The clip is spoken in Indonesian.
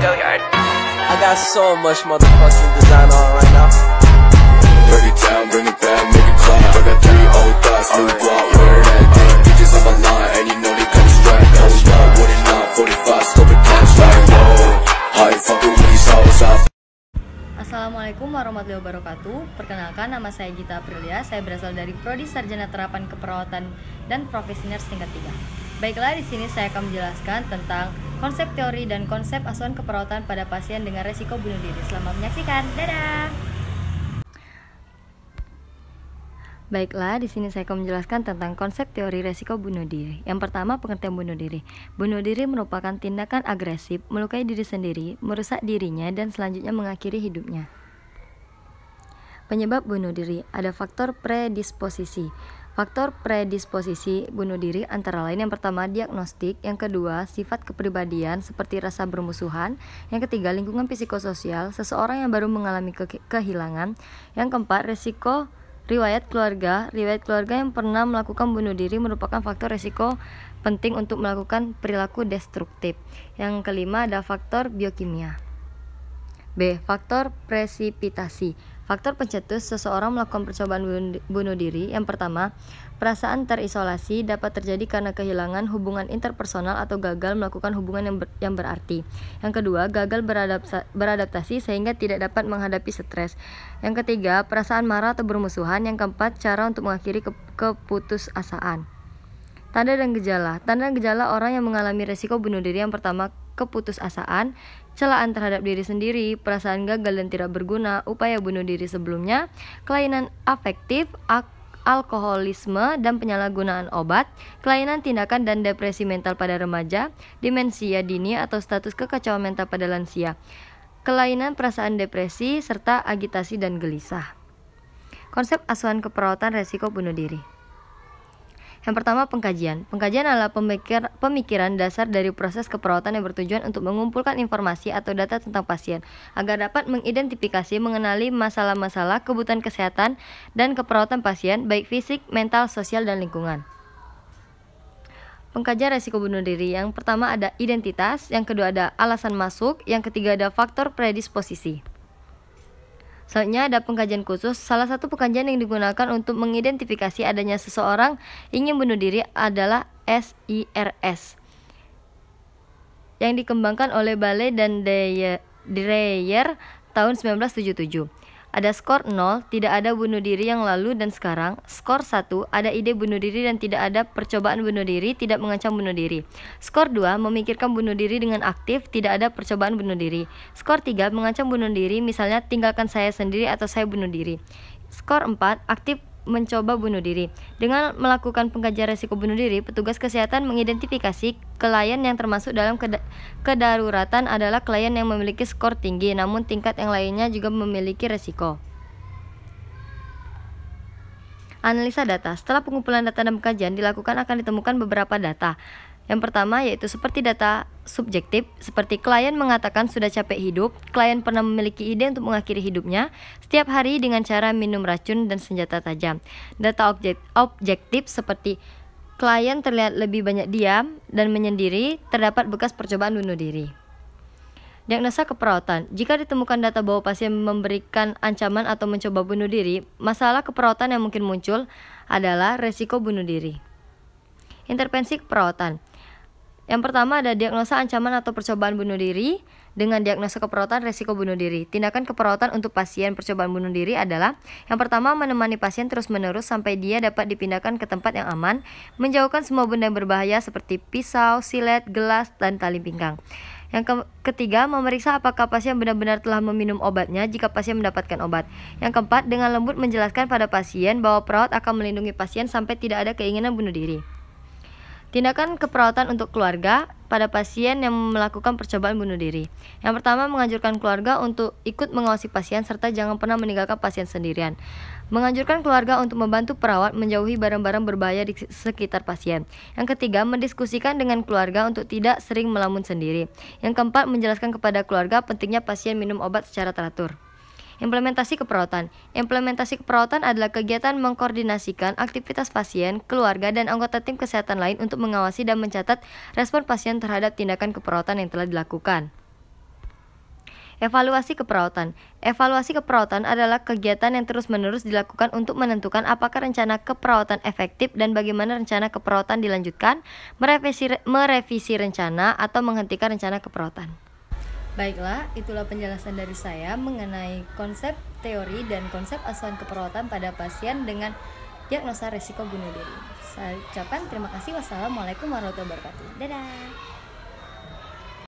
Go yard. I got so much motherfucking design on right now. Break it down, bring it back, make it clap. I got 3 old thoughts, new block, where that thing. Bitches on my line, and you know they come straight. Hold up, what it not, 45, stop it, cash like whoa. Hi, fuck with these hoes up. Assalamualaikum warahmatullahi wabarakatuh. Perkenalkan, nama saya Gita Aprilia. Saya berasal dari Prodi Sarjana Terapan Keperawatan dan Profesi Nurse tingkat 3. Baiklah, di sini saya akan menjelaskan tentang konsep teori dan konsep asuhan keperawatan pada pasien dengan resiko bunuh diri. Selamat menyaksikan. Dadah. Baiklah, di sini saya akan menjelaskan tentang konsep teori resiko bunuh diri. Yang pertama, pengertian bunuh diri. Bunuh diri merupakan tindakan agresif, melukai diri sendiri, merusak dirinya, dan selanjutnya mengakhiri hidupnya. Penyebab bunuh diri, ada faktor predisposisi. Faktor predisposisi bunuh diri antara lain yang pertama diagnostik, yang kedua sifat kepribadian seperti rasa bermusuhan, yang ketiga lingkungan psikososial, seseorang yang baru mengalami kehilangan, yang keempat resiko riwayat keluarga yang pernah melakukan bunuh diri merupakan faktor resiko penting untuk melakukan perilaku destruktif. Yang kelima ada faktor biokimia. B. Faktor presipitasi. Faktor pencetus seseorang melakukan percobaan bunuh diri. Yang pertama, perasaan terisolasi dapat terjadi karena kehilangan hubungan interpersonal atau gagal melakukan hubungan yang berarti. Yang kedua, gagal beradaptasi sehingga tidak dapat menghadapi stres. Yang ketiga, perasaan marah atau bermusuhan. Yang keempat, cara untuk mengakhiri keputusasaan. Tanda dan gejala. Tanda dan gejala orang yang mengalami resiko bunuh diri yang pertama, keputusasaan, celaan terhadap diri sendiri, perasaan gagal dan tidak berguna, upaya bunuh diri sebelumnya, kelainan afektif, alkoholisme dan penyalahgunaan obat, kelainan tindakan dan depresi mental pada remaja, demensia dini atau status kekacauan mental pada lansia, kelainan perasaan depresi, serta agitasi dan gelisah. Konsep asuhan keperawatan resiko bunuh diri. Yang pertama, pengkajian. Pengkajian adalah pemikiran dasar dari proses keperawatan yang bertujuan untuk mengumpulkan informasi atau data tentang pasien agar dapat mengidentifikasi, mengenali masalah-masalah kebutuhan kesehatan dan keperawatan pasien, baik fisik, mental, sosial, dan lingkungan. Pengkajian resiko bunuh diri. Yang pertama ada identitas, yang kedua ada alasan masuk, yang ketiga ada faktor predisposisi. Selanjutnya ada pengkajian khusus. Salah satu pengkajian yang digunakan untuk mengidentifikasi adanya seseorang ingin bunuh diri adalah SIRS yang dikembangkan oleh Bale dan Dreyer tahun 1977. Ada skor 0, tidak ada bunuh diri yang lalu dan sekarang. Skor 1, ada ide bunuh diri dan tidak ada percobaan bunuh diri, tidak mengancam bunuh diri. Skor 2, memikirkan bunuh diri dengan aktif, tidak ada percobaan bunuh diri. Skor 3, mengancam bunuh diri, misalnya tinggalkan saya sendiri atau saya bunuh diri. Skor 4, aktif mencoba bunuh diri. Dengan melakukan pengkajian resiko bunuh diri, petugas kesehatan mengidentifikasi klien yang termasuk dalam kedaruratan adalah klien yang memiliki skor tinggi, namun tingkat yang lainnya juga memiliki resiko. Analisa data. Setelah pengumpulan data dan pengkajian dilakukan, akan ditemukan beberapa data. Yang pertama yaitu seperti data subjektif, seperti klien mengatakan sudah capek hidup, klien pernah memiliki ide untuk mengakhiri hidupnya setiap hari dengan cara minum racun dan senjata tajam. Data objektif seperti klien terlihat lebih banyak diam dan menyendiri, terdapat bekas percobaan bunuh diri. Diagnosa keperawatan. Jika ditemukan data bahwa pasien memberikan ancaman atau mencoba bunuh diri, masalah keperawatan yang mungkin muncul adalah resiko bunuh diri. Intervensi keperawatan. Yang pertama ada diagnosa ancaman atau percobaan bunuh diri dengan diagnosa keperawatan resiko bunuh diri. Tindakan keperawatan untuk pasien percobaan bunuh diri adalah yang pertama menemani pasien terus-menerus sampai dia dapat dipindahkan ke tempat yang aman, menjauhkan semua benda yang berbahaya seperti pisau, silet, gelas, dan tali pinggang. Yang ketiga, memeriksa apakah pasien benar-benar telah meminum obatnya jika pasien mendapatkan obat. Yang keempat, dengan lembut menjelaskan pada pasien bahwa perawat akan melindungi pasien sampai tidak ada keinginan bunuh diri. Tindakan keperawatan untuk keluarga pada pasien yang melakukan percobaan bunuh diri. Yang pertama, menganjurkan keluarga untuk ikut mengawasi pasien serta jangan pernah meninggalkan pasien sendirian. Menganjurkan keluarga untuk membantu perawat menjauhi barang-barang berbahaya di sekitar pasien. Yang ketiga, mendiskusikan dengan keluarga untuk tidak sering melamun sendiri. Yang keempat, menjelaskan kepada keluarga pentingnya pasien minum obat secara teratur. Implementasi keperawatan. Implementasi keperawatan adalah kegiatan mengkoordinasikan aktivitas pasien, keluarga, dan anggota tim kesehatan lain untuk mengawasi dan mencatat respon pasien terhadap tindakan keperawatan yang telah dilakukan. Evaluasi keperawatan. Evaluasi keperawatan adalah kegiatan yang terus-menerus dilakukan untuk menentukan apakah rencana keperawatan efektif dan bagaimana rencana keperawatan dilanjutkan, merevisi rencana, atau menghentikan rencana keperawatan. Baiklah, itulah penjelasan dari saya mengenai konsep teori dan konsep asuhan keperawatan pada pasien dengan diagnosa resiko bunuh diri. Saya ucapkan terima kasih. Wassalamualaikum warahmatullahi wabarakatuh. Dadah.